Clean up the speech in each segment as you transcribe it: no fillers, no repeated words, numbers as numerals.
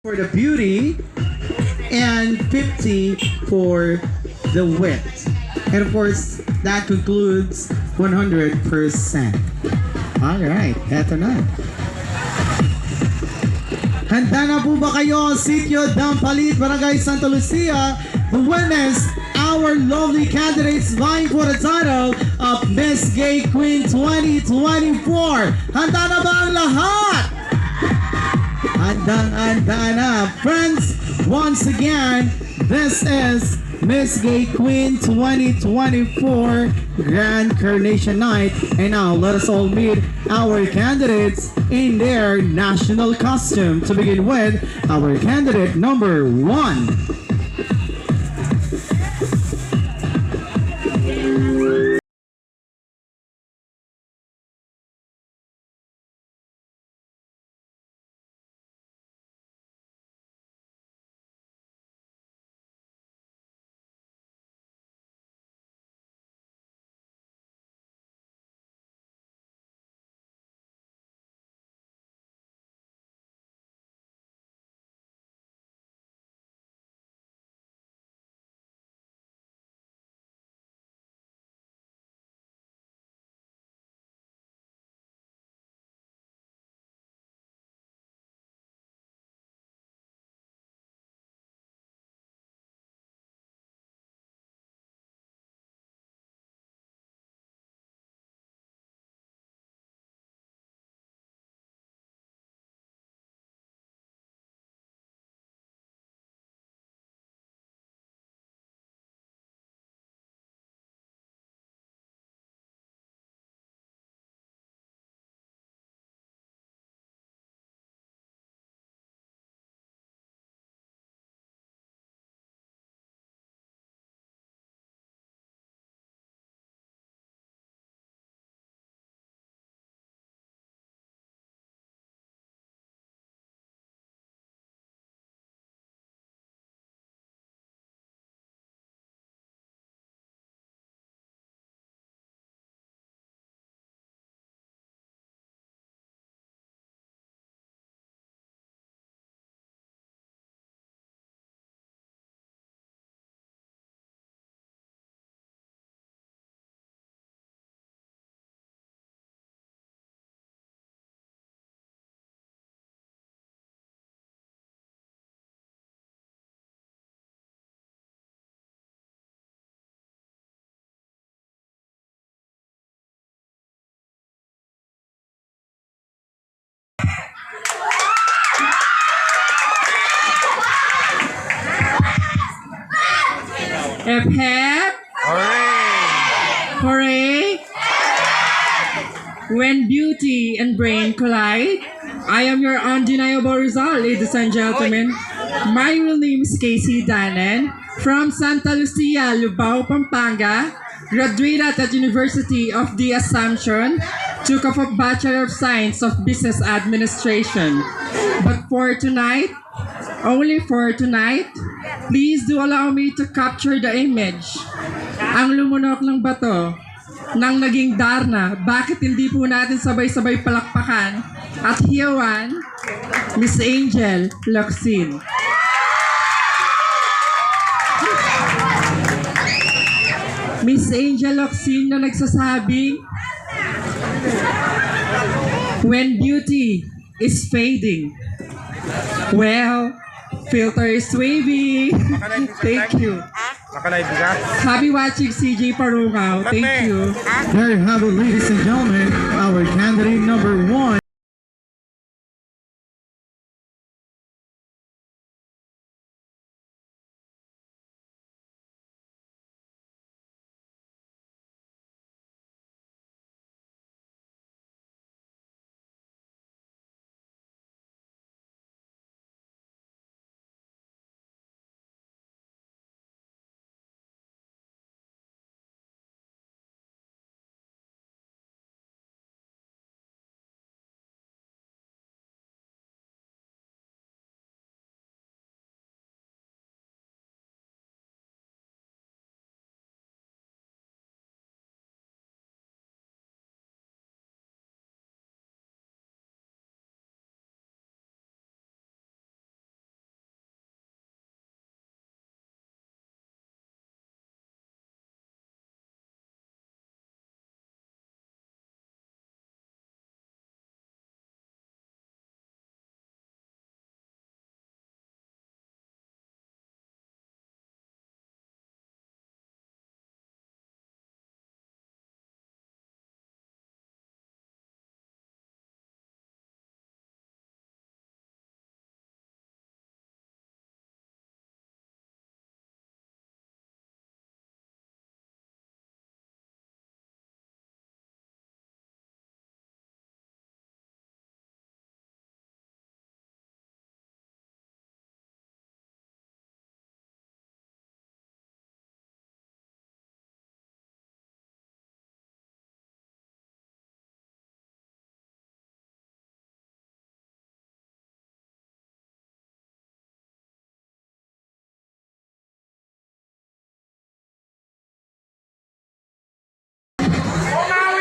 for the beauty and 50 for the width. And of course, that concludes 100%. Alright, eto na. Handa na po ba kayo, Sitio Dampalit, Barangay Santa Lucia, to witness our lovely candidates vying for the title of Miss Gay Queen 2024? Handa na ba ang lahat? Handang-handa na. Friends, once again, this is Miss Gay Queen 2024 Grand Carnation Night. And now, let us all meet our candidates in their national costume. To begin with, our candidate number 1. Hip hip, hooray! When beauty and brain collide, I am your undeniable result, ladies and gentlemen. My real name is Casey Danen from Santa Lucia, Lubao, Pampanga. Graduated at University of the Assumption. Took up a Bachelor of Science of Business Administration. But for tonight, only for tonight, please do allow me to capture the image. Ang lumunok ng bato, nang naging Darna, bakit hindi po natin sabay-sabay palakpakan at hiyawan, Miss Angel Locsin. Miss Angel Locsin na nagsasabing, when beauty is fading, well, filter is wavy. Thank you. Happy watching CJ Parungaw. Thank you. There you have it, ladies and gentlemen, our candidate number 1.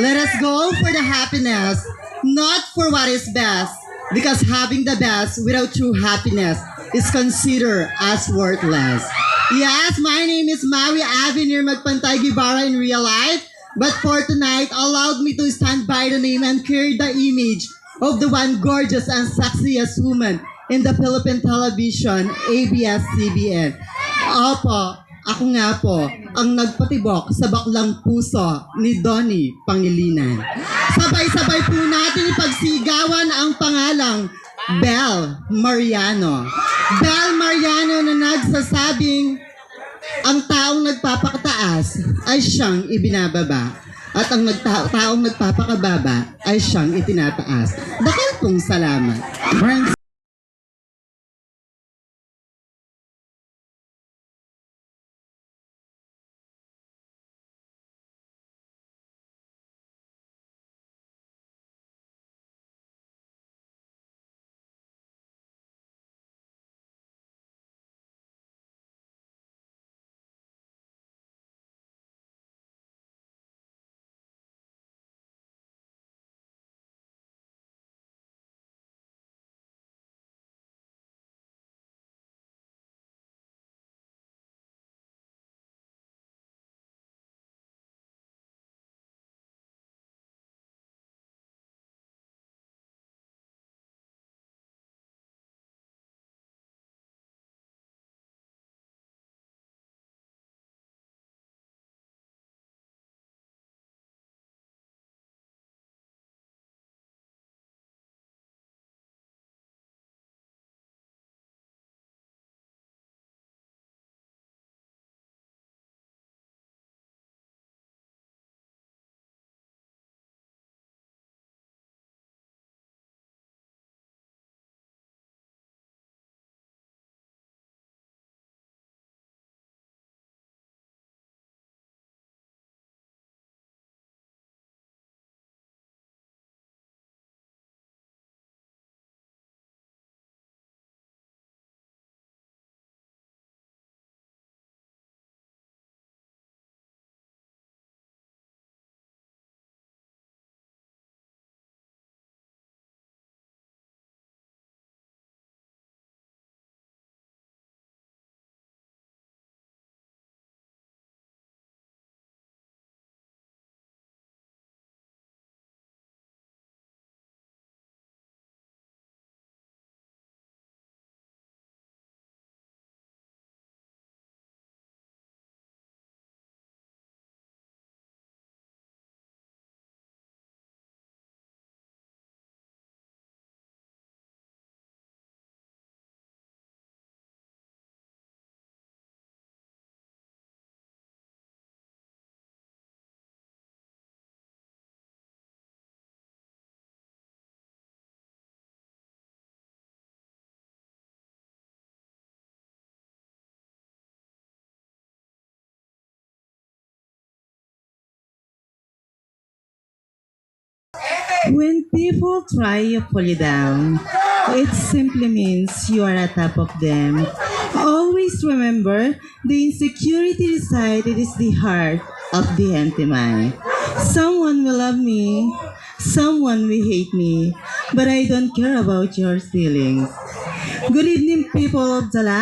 Let us go for the happiness, not for what is best, because having the best without true happiness is considered as worthless. Yes, my name is Maui Avenir Magpantay Guevara in real life, but for tonight, allowed me to stand by the name and carry the image of the one gorgeous and sexiest woman in the Philippine television, ABS-CBN. Opo, ako nga po, ang nagpatibok sa baklang puso ni Donnie Pangilinan. Sabay-sabay po natin ipagsigawan ang pangalang Bel Mariano. Bel Mariano na nagsasabing ang taong nagpapakataas ay siyang ibinababa at ang taong nagpapakababa ay siyang itinataas. Dakil pong salamat. Friends, When people try to pull you down, it simply means you are at top of them. Always remember, the insecurity resided is the heart of the empty mind. Someone will love me, someone will hate me, but I don't care about your feelings. Good evening, people of the land.